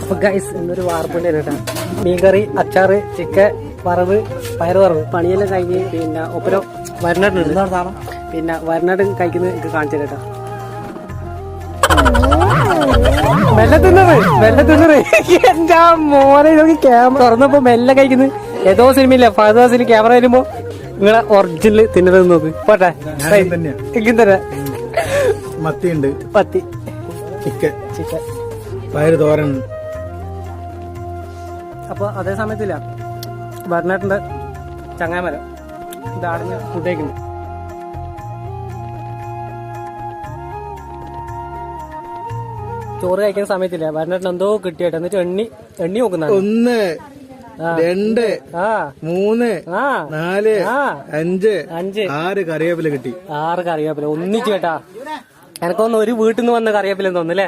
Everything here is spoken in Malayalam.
അപ്പൊ ഗൈസ് ഇന്നൊരു വാർപ്പിന്റെ കേട്ടാ മീൻകറി, അച്ചാറ്, ചിക്കൻ വറവ്, പയറ് വറവ് പണിയെല്ലാം കഴിഞ്ഞ് പിന്നെ ഒപ്പരം വരനാട്ടുണ്ട്. പിന്നെ വരനാട് കഴിക്കുന്നത് എനിക്ക് കാണിച്ചു കേട്ടാ. മെല്ലെ തിന്നറ് എന്താ മോനെ നോക്കി ക്യാമറ തുറന്നപ്പോ മെല്ലെ കഴിക്കുന്നത്. ഏതോ സിനിമയില്ല ഫഹദ് ക്യാമറ വരുമ്പോ നിങ്ങളെ ഒറിജിനൽ തിന്നത് നോക്ക്. പോട്ടെ എങ്കിലും തരാം. മത്തിയുണ്ട്, പത്തി, ചിക്കൻ, പയറ് തോരൻ. അപ്പൊ അതേ സമയത്തില്ല വരനാട്ടിന്റെ ചങ്ങാമരം ഇതാടിഞ്ഞ് ഫുഡേക്കുന്നു. ചോറ് കഴിക്കുന്ന സമയത്തില്ല വരനാട്ടിന് എന്തോ കിട്ടിയായിട്ട് എന്നിട്ട് എണ്ണി നോക്കുന്ന 1 2 3 4 5 6 കറിവേപ്പില കിട്ടി. 6 കറിവേപ്പില ഒന്നിച്ച് കേട്ടാ. എനക്കൊന്ന് ഒരു വീട്ടിൽ നിന്ന് വന്ന കറിവേപ്പില തോന്നുന്നല്ലേ.